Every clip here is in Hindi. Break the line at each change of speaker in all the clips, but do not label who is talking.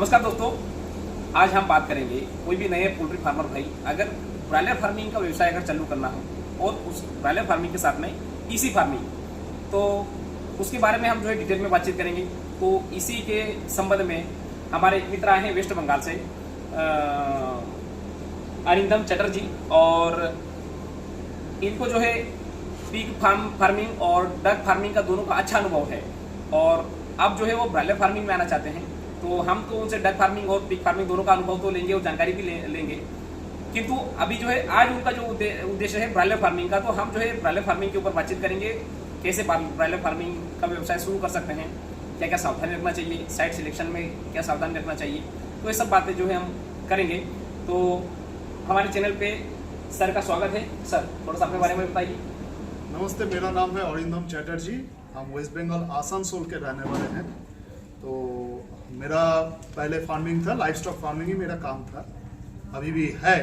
नमस्कार दोस्तों, आज हम बात करेंगे कोई भी नए पोल्ट्री फार्मर भाई अगर ब्रॉयलर फार्मिंग का व्यवसाय अगर चालू करना हो और उस ब्रॉयलर फार्मिंग के साथ में ईसी फार्मिंग, तो उसके बारे में हम जो है डिटेल में बातचीत करेंगे। तो इसी के संबंध में हमारे एक मित्र आए हैं वेस्ट बंगाल से, अरिंदम चटर्जी, और इनको जो है पिग फार्मिंग और डक फार्मिंग का दोनों का अच्छा अनुभव है और अब जो है वो ब्रॉयलर फार्मिंग में आना चाहते हैं। तो हम तो उनसे डक फार्मिंग और पिग फार्मिंग दोनों का अनुभव तो लेंगे और जानकारी भी लेंगे, किंतु अभी जो है आज उनका जो उद्देश्य है ब्रॉयलर फार्मिंग का, तो हम जो है ब्रॉयलर फार्मिंग के ऊपर बातचीत करेंगे। कैसे ब्रॉयलर फार्मिंग का व्यवसाय शुरू कर सकते हैं, क्या क्या सावधानी रखना चाहिए, साइट सिलेक्शन में क्या सावधानी रखना चाहिए, तो ये सब बातें जो है हम करेंगे। तो हमारे चैनल पे सर का स्वागत है। सर, थोड़ा सा अपने बारे में बताइए।
नमस्ते, मेरा नाम है अरिंदम चटर्जी। हम वेस्ट बंगाल आसनसोल के रहने वाले हैं। तो मेरा पहले फार्मिंग था, लाइफ स्टॉक फार्मिंग ही मेरा काम था, अभी भी है,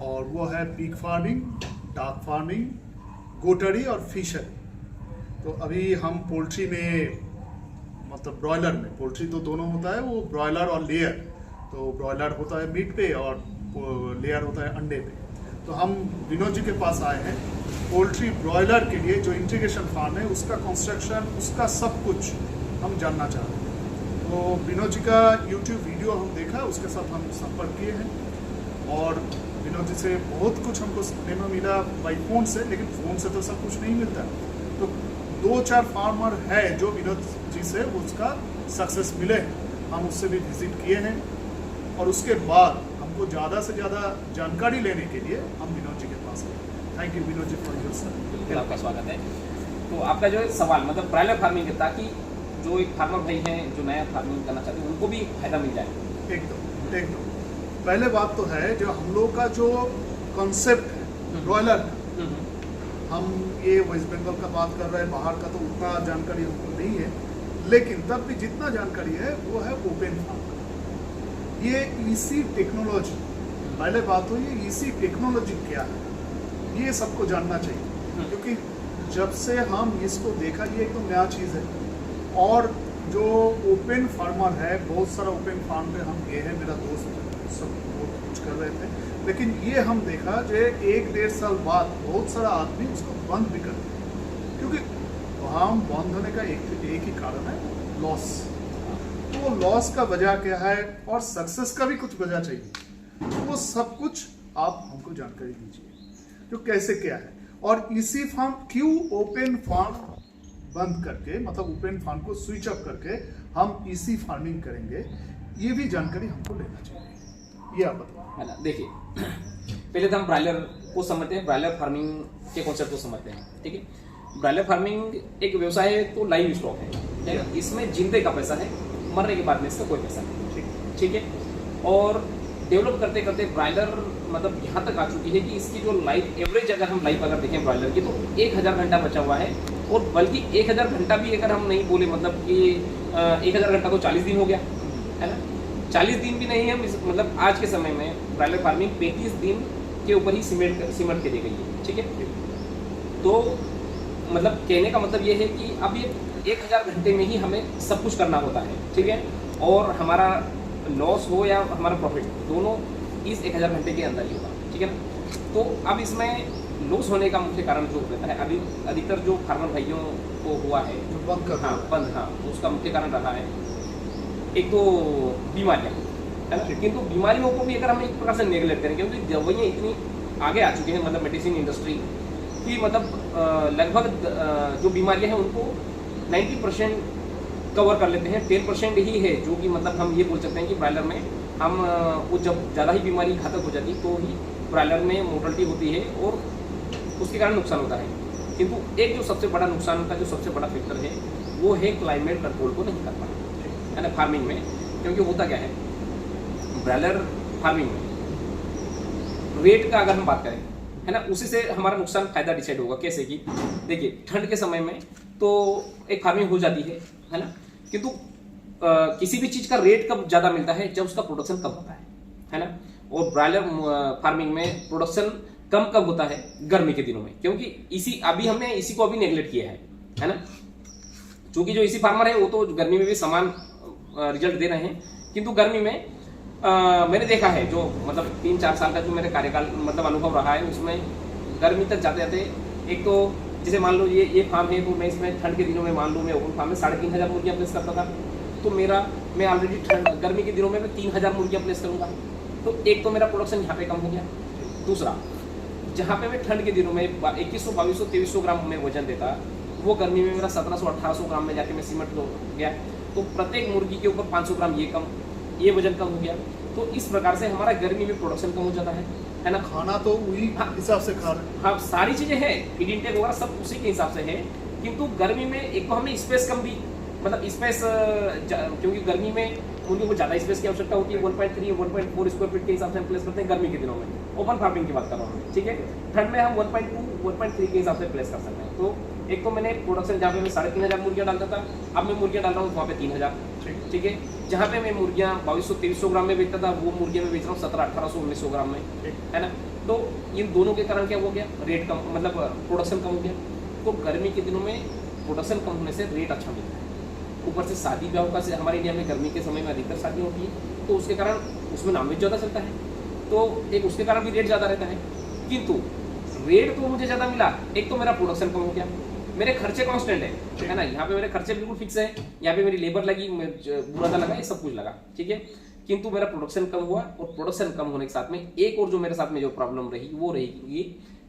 और वो है पिग फार्मिंग, डक फार्मिंग, गोटरी और फिशरी। तो अभी हम पोल्ट्री में, मतलब ब्रॉयलर में, पोल्ट्री तो दोनों होता है, वो ब्रॉयलर और लेयर। तो ब्रॉयलर होता है मीट पे और लेयर होता है अंडे पे। तो हम विनोद जी के पास आए हैं पोल्ट्री ब्रॉयलर के लिए जो इंटीग्रेशन फार्म है उसका कंस्ट्रक्शन, उसका सब कुछ हम जानना चाह रहे हैं। तो विनोद जी का यूट्यूब वीडियो हम देखा, उसके साथ हम संपर्क किए हैं और विनोद जी से बहुत कुछ हमको सीखने में मिला बाई फोन से, लेकिन फ़ोन से तो सब कुछ नहीं मिलता। तो 2-4 फार्मर है जो विनोद जी से उसका सक्सेस मिले, हम उससे भी विजिट किए हैं और उसके बाद हमको ज़्यादा से ज़्यादा जानकारी लेने के लिए हम विनोद जी के पास आए। Thank you Vinod ji for your sir.
बिल्कुल, आपका स्वागत है। तो आपका जो है सवाल, मतलब ब्रॉयलर फार्मिंग है, ताकि जो एक फार्मर भाई हैं जो नया फार्मिंग करना चाहते हैं उनको भी फायदा मिल जाए।
एकदम पहले बात तो है जो हम लोग का जो कॉन्सेप्ट है ब्रॉयलर, हम ये वेस्ट बंगाल का बात कर रहे हैं, बाहर का तो उतना जानकारी हमको नहीं है, लेकिन तब भी जितना जानकारी है वो है ओपन फार्म। ये ईसी टेक्नोलॉजी, पहले बात हो ये ईसी टेक्नोलॉजी क्या है ये सबको जानना चाहिए, क्योंकि जब से हम इसको देखा ये एकदम नया चीज़ है। और जो ओपन फार्मर है, बहुत सारा ओपन फार्म पे हम गए हैं, मेरा दोस्त सब बहुत कुछ कर रहे थे, लेकिन ये हम देखा जो 1-1.5 साल बाद बहुत सारा आदमी उसको बंद भी कर दिया, क्योंकि फार्म बंद होने का एक ही कारण है, लॉस। तो लॉस का वजह क्या है और सक्सेस का भी कुछ वजह चाहिए, तो वो सब कुछ आप हमको जानकारी दीजिए जो कैसे क्या है। और इसी फार्म क्यों ओपन फार्म बंद करके, मतलब ओपन फार्म को स्विच अप करके हम इसी फार्मिंग करेंगे, ये भी जानकारी हमको लेना चाहिए। ये आप बताओ।
है ना, देखिए पहले तो हम ब्रॉयलर को समझते हैं, ब्रॉयलर फार्मिंग के कॉन्सेप्ट को समझते हैं। ठीक है, ब्रॉयलर फार्मिंग एक व्यवसाय है, तो लाइव स्टॉक है, ठीक है, इसमें जिंदे का पैसा है, मरने के बाद में इसका कोई पैसा नहीं। ठीक है, और डेवलप करते करते ब्रॉयलर मतलब यहाँ तक आ चुकी है कि इसकी जो लाइफ एवरेज, अगर हम लाइफ अगर देखें ब्रॉयलर की, तो 1000 घंटा बचा हुआ है। और बल्कि 1000 घंटा भी अगर हम नहीं बोले, मतलब कि 1000 घंटा तो 40 दिन हो गया, है ना, 40 दिन भी नहीं है, मतलब आज के समय में ब्रॉयलर फार्मिंग 35 दिन के ऊपर ही सिमट के दी गई है। ठीक है, तो मतलब कहने का मतलब ये है कि अब ये 1000 घंटे में ही हमें सब कुछ करना होता है। ठीक है, और हमारा लॉस हो या हमारा प्रॉफिट, दोनों इस 1000 घंटे के अंदर ही होगा। ठीक है ना, तो अब इसमें लॉस होने का मुख्य कारण जो रहता है, अभी अधिकतर जो फार्मर भाइयों को हुआ है
जो बंद कर,
हाँ, उसका मुख्य कारण रहा है एक तो बीमारियाँ, है ना। किंतु बीमारियों को भी अगर हम एक प्रकार से नेगलेक्ट करें, क्योंकि दवाइयाँ इतनी आगे आ चुकी हैं, मतलब मेडिसिन इंडस्ट्री की, मतलब लगभग जो बीमारियाँ हैं उनको 90% कवर कर लेते हैं। 10% ही है जो कि मतलब हम ये बोल सकते हैं कि ब्रॉयलर में हम वो जब ज़्यादा ही बीमारी घातक हो जाती तो ही ब्रॉयलर में मोर्टलिटी होती है और उसके कारण नुकसान होता है। किंतु एक जो सबसे बड़ा नुकसान का जो सबसे बड़ा फैक्टर है वो है क्लाइमेट कंट्रोल को नहीं कर पाना, है ना, फार्मिंग में। क्योंकि होता क्या है ब्रॉयलर फार्मिंग में, रेट का अगर हम बात करें, है ना, उसी से हमारा नुकसान फायदा डिसाइड होगा। कैसे कि देखिए, ठंड के समय में तो एक फार्मिंग हो जाती है ना, किंतु किसी भी चीज़ का रेट कब ज़्यादा मिलता है, जब उसका प्रोडक्शन कम होता है ना। और ब्रॉयलर फार्मिंग में प्रोडक्शन कम कब होता है, गर्मी के दिनों में, क्योंकि इसी अभी हमने इसी को अभी नेगलेक्ट किया है ना। चूंकि जो इसी फार्मर है वो तो गर्मी में भी समान रिजल्ट दे रहे हैं, किंतु गर्मी में मैंने देखा है जो मतलब 3-4 साल का जो मेरे कार्यकाल मतलब अनुभव रहा है उसमें गर्मी तक जाते जाते एक तो जैसे मान लो ये फार्म है तो मैं इसमें ठंड के दिनों में मान लूँ मैं ओपन फार्म में 3,500 मुर्गियाँ प्लेस करता था, तो मैं ऑलरेडी गर्मी के दिनों में मैं 3,000 मुर्गियाँ प्लेस करूँगा, तो एक तो मेरा प्रोडक्शन यहाँ पे कम हो गया। दूसरा, जहाँ पे मैं ठंड के दिनों में 2100, 2200, 2300 ग्राम में वजन देता, वो गर्मी में मेरा 1700, 1800 ग्राम में जाके मैं सिमट हो गया, तो प्रत्येक मुर्गी के ऊपर 500 ग्राम ये वजन कम हो गया। तो इस प्रकार से हमारा गर्मी में प्रोडक्शन कम हो जाता है ना।
खाना तो वही हिसाब से खा रहे हैं।
हाँ, सारी चीजें हैं, फीड इंटेक वगैरह सब उसी के हिसाब से है, किंतु गर्मी में एक तो हमें स्पेस कम भी मतलब स्पेस क्योंकि गर्मी में मुर्गियों को ज़्यादा स्पेस की आवश्यकता होती है। 1.3 या 1.4 स्क्वायर फीट के हिसाब से हम प्लेस करते हैं गर्मी के दिनों में। ओपन फार्मिंग की बात कर रहा हूँ, ठीक है। ठंड में हम 1.2, 1.3 के हिसाब से प्लेस कर सकते हैं। तो एक तो मैंने प्रोडक्शन जहाँ पे मैं 3,500 मुर्गियाँ डालता था, अब मैं मुर्गियाँ डाल रहा हूँ वहाँ पे 3,000, ठीक है। जहाँ पे मैं मुर्गियाँ 2200-2300 ग्राम में बेचता था, वो मुर्गियाँ मैं बेच रहा हूँ 1700-1800-1900 ग्राम में, है ना। तो इन दोनों के कारण क्या हो गया, रेट कम मतलब प्रोडक्शन कम हो गया। तो गर्मी के दिनों में प्रोडक्शन कम होने से रेट अच्छा मिलता है। ऊपर से शादी ब्याह का से हमारे इंडिया में गर्मी के समय में अधिकतर शादी होती है, तो उसके कारण उसमें नॉनवेज ज़्यादा चलता है, तो एक उसके कारण भी रेट ज़्यादा रहता है। किंतु रेट तो मुझे ज़्यादा मिला, एक तो मेरा प्रोडक्शन कम हो गया, मेरे खर्चे कांस्टेंट है ना। यहाँ पे मेरे खर्चे बिल्कुल फिक्स है, यहाँ पे मेरी लेबर लगी, बुरादा लगा, ये सब कुछ लगा, ठीक है। किंतु मेरा प्रोडक्शन कम हुआ, और प्रोडक्शन कम होने के साथ में एक और जो मेरे साथ में जो प्रॉब्लम रही वो रही ये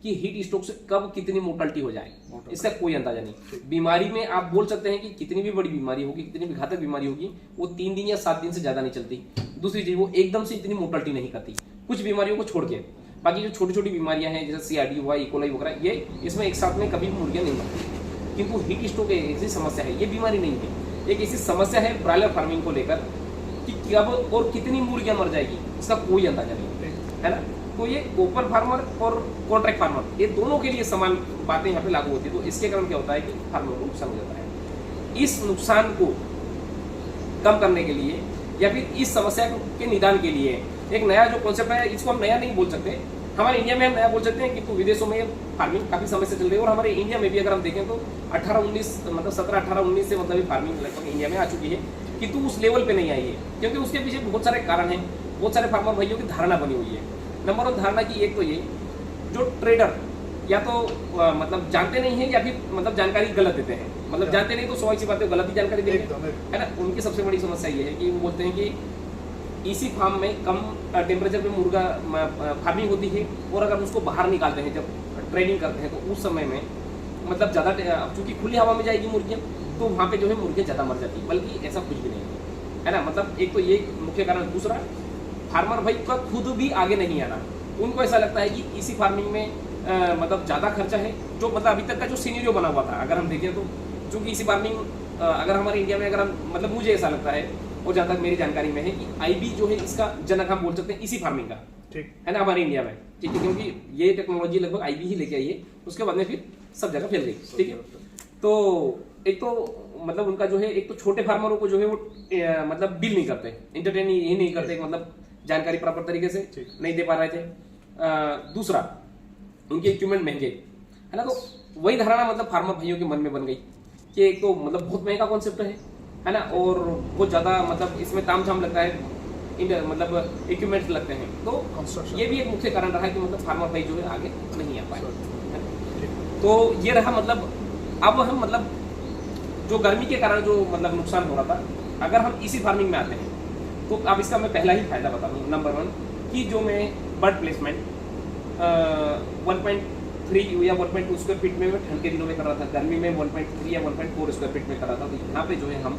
कि हीट स्ट्रोक से कब कितनी मोर्टलिटी हो जाए इसका कोई अंदाजा नहीं। बीमारी में आप बोल सकते हैं कि कितनी भी बड़ी बीमारी होगी, कितनी भी घातक बीमारी होगी, वो 3 दिन या 7 दिन से ज्यादा नहीं चलती। दूसरी चीज, वो एकदम से इतनी मोर्टलिटी नहीं करती, कुछ बीमारियों को छोड़ के। बाकी जो छोटी छोटी बीमारियां हैं जैसे CRD हुआ, इकोलाई वगैरह, ये इसमें एक साथ में कभी मुर्गियां नहीं मरती। किंतु हीट स्ट्रोक एक ऐसी समस्या है, ये बीमारी नहीं है, एक ऐसी समस्या है ब्रॉयलर फार्मिंग को लेकर कि कब और कितनी मुर्गियां मर जाएगी इसका कोई अंदाजा नहीं है ना। तो ये ओपन फार्मर और कॉन्ट्रैक्ट फार्मर, ये दोनों के लिए समान बातें यहाँ पे लागू होती है। तो इसके कारण क्या होता है कि फार्मर को नुकसान हो जाता है। इस नुकसान को कम करने के लिए या फिर इस समस्या के निदान के लिए एक नया जो कॉन्सेप्ट है, इसको हम नया नहीं बोल सकते, हमारे इंडिया में हम नया बोल सकते हैं, किंतु विदेशों में फार्मिंग काफी समय से चल रही है। और हमारे इंडिया में भी अगर हम देखें तो 18-19 मतलब 17-18-19 से मतलब फार्मिंग लगभग इंडिया में आ चुकी है, किंतु उस लेवल पे नहीं आई है, क्योंकि उसके पीछे बहुत सारे कारण हैं। बहुत सारे फार्मर भाइयों की धारणा बनी हुई है। नंबर 1 धारणा की एक तो ये, जो ट्रेडर या तो मतलब जानते नहीं है या फिर मतलब जानकारी गलत देते हैं, मतलब जानते नहीं तो स्वाभाविक सी बात है गलत ही जानकारी देते हैं, है ना। उनकी सबसे बड़ी समस्या ये है कि वो बोलते हैं कि इसी फार्म में कम टेम्परेचर पे मुर्गा फार्मिंग होती है, और अगर उसको बाहर निकालते हैं जब ट्रेनिंग करते हैं तो उस समय में मतलब ज़्यादा, चूँकि खुली हवा में जाएगी मुर्गियाँ, तो वहाँ पे जो है मुर्गियाँ ज़्यादा मर जाती है, बल्कि ऐसा कुछ भी नहीं है ना। मतलब एक तो ये मुख्य कारण। दूसरा, फार्मर भाई का खुद भी आगे नहीं आना, उनको ऐसा लगता है कि इसी फार्मिंग में मतलब ज़्यादा खर्चा है, जो मतलब अभी तक का जो सीनेरियो बना हुआ था अगर हम देखें तो, चूँकि इसी फार्मिंग अगर हमारे इंडिया में अगर हम मतलब मुझे ऐसा लगता है, और जहाँ तक मेरी जानकारी में है कि IB जो है इसका जनक हम बोल सकते हैं इसी फार्मिंग का, ठीक है ना, हमारे इंडिया में, ठीक है। क्योंकि ये टेक्नोलॉजी लगभग IB ही लेके आई है, उसके बाद में फिर सब जगह फैल गई, ठीक है। तो एक तो मतलब उनका जो है, एक तो छोटे फार्मरों को जो है वो मतलब डील नहीं करते, इंटरटेन ये नहीं करते, मतलब जानकारी प्रॉपर तरीके से नहीं दे पा रहे थे। दूसरा, उनके इक्विपमेंट महंगे, है ना। तो वही धारणा मतलब फार्मर भाइयों के मन में बन गई कि एक तो मतलब बहुत महंगा कॉन्सेप्ट है ना, और बहुत ज़्यादा मतलब इसमें तामझाम लगता है, मतलब इक्विपमेंट्स लगते हैं। तो ये भी एक मुख्य कारण रहा है कि मतलब फार्मर भाई जो है आगे नहीं आ पाए। तो ये रहा मतलब, अब हम मतलब जो गर्मी के कारण जो मतलब नुकसान हो रहा था, अगर हम इसी फार्मिंग में आते हैं तो अब इसका मैं पहला ही फायदा बता दूँ। नंबर 1 कि जो मैं बर्ड प्लेसमेंट 1.3 या 1.2 स्क्वायर फीट में ठंड के दिनों में कर रहा था, गर्मी में 1.3 या 1.4 स्क्वायर फीट में कर रहा था, तो यहाँ पे जो है हम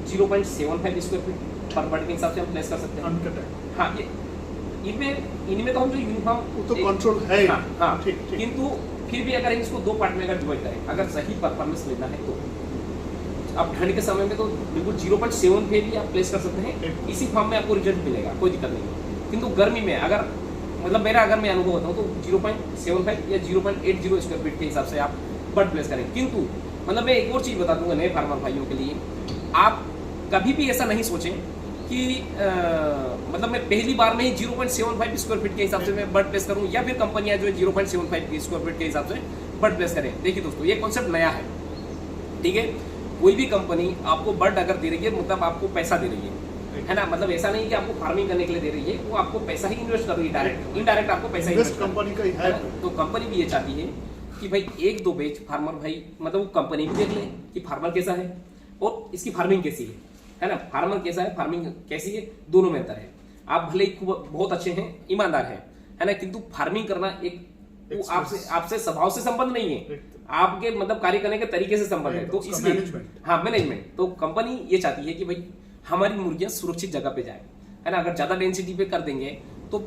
0.75 स्क्वायर फीट पर बर्ड के हिसाब से हम प्लेस कर सकते हैं। हाँ, ये इनमें तो हम जो यूनिफॉर्म
तो कंट्रोल है,
हाँ, किंतु फिर भी अगर इसको 2 पार्ट में अगर डिवाइड करें, अगर सही परफॉर्मेंस लेना है तो अब ठंड के समय में तो बिल्कुल 0.7 पे भी आप प्लेस कर सकते हैं, इसी फॉर्म में आपको रिजल्ट मिलेगा, कोई दिक्कत नहीं। किंतु गर्मी में अगर मतलब मेरा अगर मैं अनुभव बताऊँ तो 0.75 या 0.80 स्क्वायर फीट के हिसाब से आप बर्ड प्लेस करें। किंतु मतलब मैं एक और चीज़ बता दूंगा नए फार्मर भाइयों के लिए, आप कभी भी ऐसा नहीं सोचें कि मतलब मैं पहली बार में ही 0.75 स्क्वायर फीट के हिसाब से मैं बर्ड प्लेस करूं, या फिर कंपनियां जो है 0.75 स्क्वायर फीट के हिसाब से बर्ड प्लेस करें। देखिए दोस्तों, ये कॉन्सेप्ट नया है, ठीक है। कोई भी कंपनी आपको बर्ड अगर दे रही है, मतलब आपको पैसा दे रही है है ना, मतलब ऐसा नहीं कि आपको फार्मिंग करने के लिए दे रही है, वो आपको पैसा ही इन्वेस्ट कर रही है, डायरेक्ट इनडायरेक्ट आपको पैसा
इन्वेस्ट कंपनी का ही है।
तो कंपनी भी ये चाहती है कि भाई एक दो बैच फार्मर भाई, मतलब वो कंपनी भी देख ले कि फार्मर कैसा है और इसकी फार्मिंग कैसी है ना, फार्मर कैसा है, फार्मिंग कैसी है, दोनों में अंतर है। आप भले ही बहुत अच्छे हैं, ईमानदार है ना, किंतु फार्मिंग करना एक वो आपसे स्वभाव से संबंध नहीं है, आपके मतलब कार्य करने के तरीके से संबंध है। तो इसलिए हाँ, मैनेजमेंट, तो कंपनी ये चाहती है कि भाई हमारी मुर्गियां सुरक्षित जगह पे जाए, है ना। अगर ज्यादा डेंसिटी पे कर देंगे तो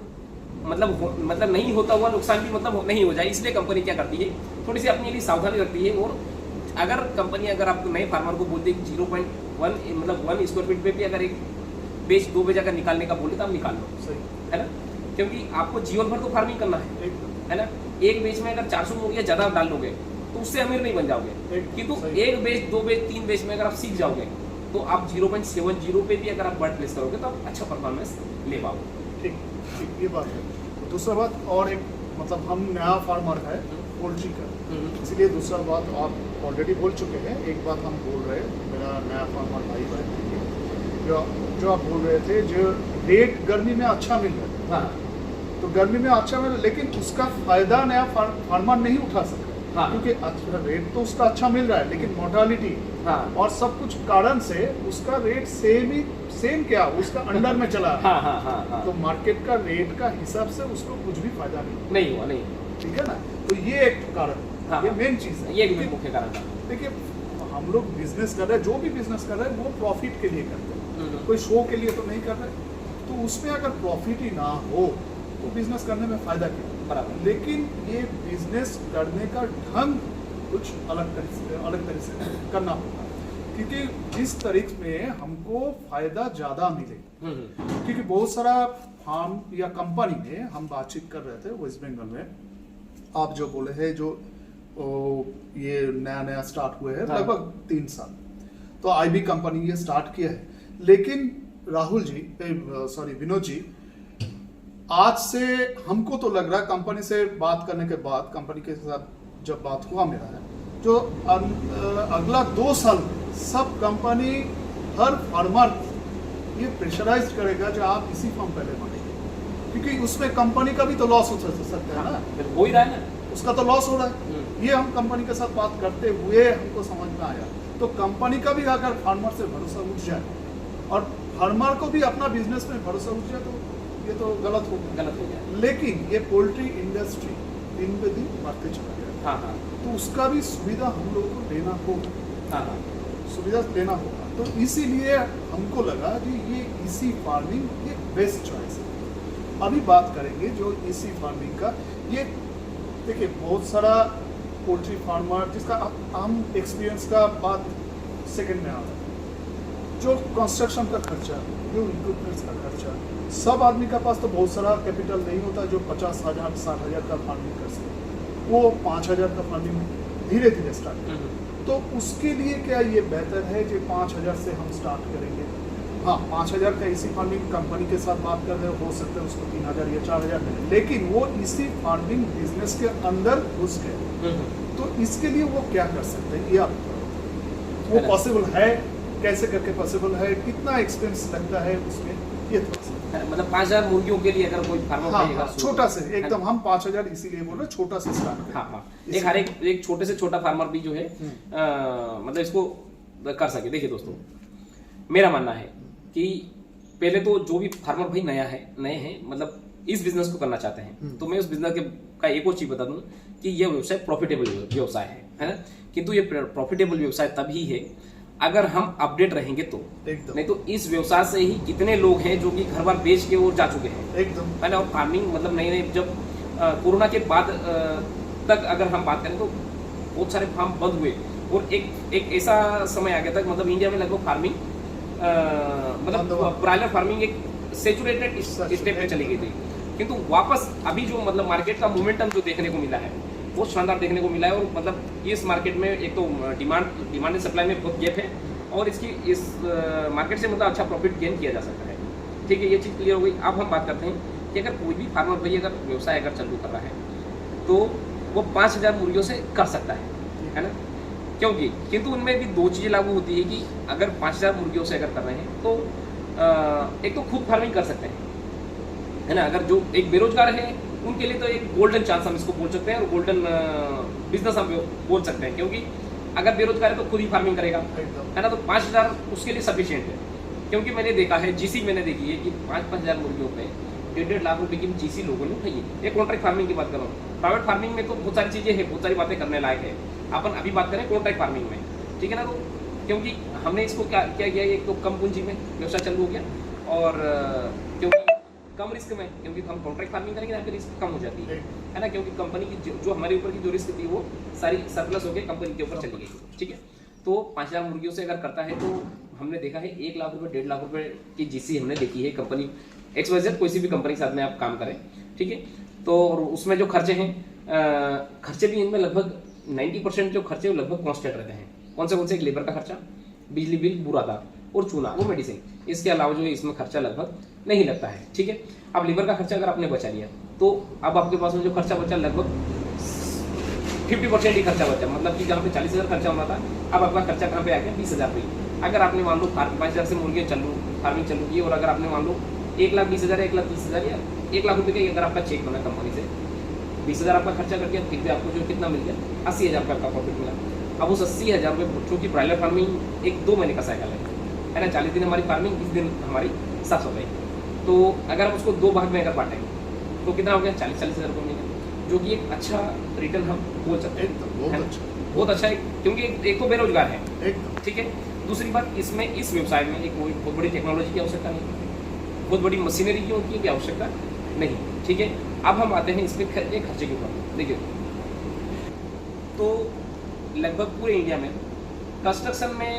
मतलब नहीं होता हुआ नुकसान भी मतलब नहीं हो जाए, इसलिए कंपनी क्या करती है, थोड़ी सी अपने लिए सावधानी रखती है। और अगर कंपनी अगर आपको नए फार्मर को बोलते 0.1 मतलब 1 स्क्वायर फीट पे भी अगर एक बेच दो बेच अगर निकालने का बोले तो आप निकाल लो, है ना, क्योंकि आपको जीवन भर तो फार्मिंग करना है ना। एक बेच में अगर 400 मुर्गियां ज्यादा डाल लोगे तो उससे अमीर नहीं बन जाओगे, किंतु एक बेच दो बेच तीन बेच में अगर आप सीख जाओगे तो आप 0.70 पे भी अगर आप बर्ड प्लेस करोगे तो आप अच्छा परफॉर्मेंस ले पाओगे।
ठीक, ये बात है। तो दूसरा बात और एक मतलब हम नया फार्मर है पोल्ट्री का, इसलिए दूसरा बात आप ऑलरेडी बोल चुके हैं। एक बात हम बोल रहे हैं, मेरा नया फार्मर भाई बहन जो आप बोल रहे थे, जो रेट गर्मी में अच्छा मिल रहा है, हाँ, तो गर्मी में अच्छा मिल रहा है, लेकिन उसका फायदा नया फार्मर नहीं उठा सकता, हाँ, क्योंकि अच्छा रेट तो उसका अच्छा मिल रहा है, लेकिन मोर्टालिटी, हाँ, और सब कुछ कारण से उसका रेट सेम क्या उसका अंडर में चला, हाँ, हाँ, हाँ, हाँ, तो मार्केट का रेट का हिसाब से उसको कुछ भी फायदा नहीं हुआ, ठीक है ना। तो ये एक कारण, हाँ, ये मेन चीज है, ये मुख्य कारण है। देखिए हम लोग बिजनेस कर रहे हैं, जो भी बिजनेस कर रहे हैं वो प्रॉफिट के लिए करते हैं, कोई शो के लिए तो नहीं कर रहे। तो उसमें अगर प्रॉफिट ही ना हो तो बिजनेस करने में फायदा क्या, बराबर। लेकिन ये बिजनेस करने का ढंग कुछ अलग तरह से करना होगा, क्योंकि जिस तरीके में हमको फायदा ज्यादा मिले, क्योंकि बहुत सारा फार्म या कंपनी में हम बातचीत कर रहे थे वेस्ट बंगाल में, आप जो बोले हैं जो ये नया स्टार्ट हुए हैं, हाँ, लगभग 3 साल, तो आईबी कंपनी ये स्टार्ट किया है। लेकिन राहुल जी, सॉरी विनोद जी, आज से हमको तो लग रहा है कंपनी से बात करने के बाद, कंपनी के साथ जब बात हुआ मेरा है, जो अगला 2 साल सब कंपनी हर फार्मर ये प्रेशराइज करेगा जो आप इसी फॉर्म पहले मानेंगे, क्योंकि उसमें कंपनी का भी तो लॉस हो सकता है ना, हो ही रहा है ना, उसका तो लॉस हो रहा है। ये हम कंपनी के साथ बात करते हुए हमको समझ में आया। तो कंपनी का भी अगर फार्मर से भरोसा उठ जाए और फार्मर को भी अपना बिजनेस में भरोसा उठ जाए तो ये तो गलत हो गया। लेकिन ये पोल्ट्री इंडस्ट्री दिन पे दिन बढ़ते चला गया, हाँ, हाँ, तो उसका भी सुविधा हम लोगों को देना होगा, हाँ, हाँ, सुविधा देना होगा। तो इसीलिए हमको लगा कि ये इसी फार्मिंग ये बेस्ट चॉइस है। अभी बात करेंगे जो इसी फार्मिंग का, ये देखिए बहुत सारा पोल्ट्री फार्मर जिसका हम एक्सपीरियंस का बात सेकंड में आ रहा है, जो कंस्ट्रक्शन का खर्चा, जो इक्विपमेंट्स का खर्चा, सब आदमी का पास तो बहुत सारा कैपिटल नहीं होता जो 50,000 60,000 का फार्मिंग कर सके, वो 5,000 का फार्मिंग धीरे धीरे स्टार्ट करें। तो उसके लिए क्या ये बेहतर है जो 5,000 से हम स्टार्ट करेंगे, हाँ 5,000 का इसी फार्मिंग कंपनी के साथ बात कर रहे हो सकता है उसको 3,000 या 4,000 मिले, लेकिन वो इसी फार्मिंग बिजनेस के अंदर घुस गए, तो इसके लिए वो क्या कर सकते हैं, ये आप वो पॉसिबल है, कैसे करके पॉसिबल है, कितना एक्सपेंस लगता है उसमें, ये
मतलब 5,000 मुर्गियों के लिए अगर कोई फार्मर, हाँ,
छोटा से एकदम हम 5,000 इसीलिए बोल रहे छोटा से स्टार्ट करें, हाँ, हाँ,
एक छोटे से छोटा फार्मर भी जो है मतलब इसको कर सके। देखिए दोस्तों, मेरा मानना है कि पहले तो जो भी फार्मर भाई नए हैं मतलब इस बिजनेस को करना चाहते हैं, तो मैं उस बिजनेस का एक और चीज बता दूं कि यह व्यवसाय प्रॉफिटेबल व्यवसाय है ना, किंतु ये प्रॉफिटेबल व्यवसाय तभी है अगर हम अपडेट रहेंगे तो, नहीं तो इस व्यवसाय से ही कितने लोग हैं जो कि घर बार बेच के और जा चुके हैं
एकदम,
है ना। और फार्मिंग मतलब नए जब कोरोना के बाद तक अगर हम बात करें तो बहुत सारे फार्म बंद हुए और एक ऐसा समय आ गया था मतलब इंडिया में लगभग फार्मिंग मतलब ब्रायलर फार्मिंग एक सेचुरेटेड स्टेप पे चली गई थी, किंतु वापस अभी जो मतलब मार्केट का मोमेंटम जो देखने को मिला है वो शानदार देखने को मिला है। और मतलब इस मार्केट में एक तो डिमांड एंड सप्लाई में बहुत गैप है और इस मार्केट से मतलब अच्छा प्रॉफिट गेन किया जा सकता है, ठीक है, ये चीज़ क्लियर हो गई। अब हम बात करते हैं कि अगर कोई भी फार्मर भाई अगर व्यवसाय अगर चालू कर रहा है तो वो 5,000 मुर्गियों से कर सकता है ना, क्योंकि किंतु उनमें भी 2 चीज़ें लागू होती है कि अगर 5,000 मुर्गियों से अगर कर रहे हैं तो एक तो खुद फार्मिंग कर सकते हैं, है ना। अगर जो एक बेरोजगार है उनके लिए तो एक गोल्डन चांस हम इसको बोल सकते हैं, और गोल्डन बिजनेस हम बोल सकते हैं, क्योंकि अगर बेरोजगार है तो खुद ही फार्मिंग करेगा,
एकदम
है ना। तो 5,000 उसके लिए सफिशिएंट है, क्योंकि मैंने देखा है जीसी मैंने देखी है कि 5,000 मुर्गियों पे 1.5 लाख रुपए की जीसी लोगों ने उठाई है। ये कॉन्ट्रैक्ट फार्मिंग की बात कर रहा हूँ। प्राइवेट फार्मिंग में तो बहुत सारी चीजें हैं, बहुत सारी बातें करने लायक है। अपन अभी बात करें कॉन्ट्रैक्ट फार्मिंग में, ठीक है ना। तो क्योंकि हमने इसको क्या क्या किया, एक तो कम पूंजी में व्यवसाय चालू हो गया, और क्योंकि कम रिस्क में, क्योंकि हम कॉन्ट्रैक्ट फार्मिंग करेंगे ना, फिर रिस्क कम हो जाती है ना। क्योंकि कंपनी की जो हमारे ऊपर की जो रिस्क थी वो सारी सरप्लस होकर कंपनी के ऊपर चली गई, ठीक है। तो 5,000 मुर्गियों से अगर करता है तो हमने देखा है 1 लाख रुपए 1.5 लाख रुपए की जीसी हमने देखी है कंपनी XYZ, कोई सी भी कंपनी के साथ में आप काम करें, ठीक है। तो उसमें जो खर्चे हैं, खर्चे भी इनमें लगभग 90% जो खर्चे लगभग कॉन्स्टेंट रहते हैं। कौन से एक लेबर का खर्चा, बिजली बिल, बुरादा और चूना, वो मेडिसिन, इसके अलावा जो है इसमें खर्चा लगभग नहीं लगता है, ठीक है। अब लेबर का खर्चा अगर आपने बचा लिया तो अब आपके पास में जो खर्चा बचा लगभग 50% ही खर्चा बचा, मतलब कि जहाँ पे 40,000 खर्चा होना था, अब आपका खर्चा कहाँ पे आ गया, 20,000 पे। अगर आपने मान लो 5,000 से मुर्गियाँ फार्मिंग चालू की, और अगर आपने मान लो 1,20,000 1,30,000 या 1 लाख रुपए का अगर आपका चेक बना कंपनी से, 20,000 आपका खर्चा कर दिया, फिर भी आपको जो कितना मिल गया, 80,000 का आपका प्रॉफिट मिला। अब उस 80,000 रुपये, चूँकि ब्रायलर फार्मिंग 1-2 महीने का साइकिल है ना, 40 दिन हमारी फार्मिंग, 20 दिन हमारी साफ सफाई। तो अगर हम उसको 2 भाग में अगर बांटेंगे तो कितना हो गया, 40,000 रुपये मिलेगा, जो कि एक अच्छा रिटर्न हम बोल सकते हैं।
एकदम
बहुत अच्छा है, क्योंकि एक तो बेरोजगार है,
एकदम
ठीक है। दूसरी बात, इसमें इस व्यवसाय में एक कोई बहुत बड़ी टेक्नोलॉजी की आवश्यकता नहीं, बहुत बड़ी मशीनरी की आवश्यकता नहीं, ठीक है। अब हम आते हैं इसमें खर्चे के ऊपर। देखिए, तो लगभग पूरे इंडिया में कंस्ट्रक्शन में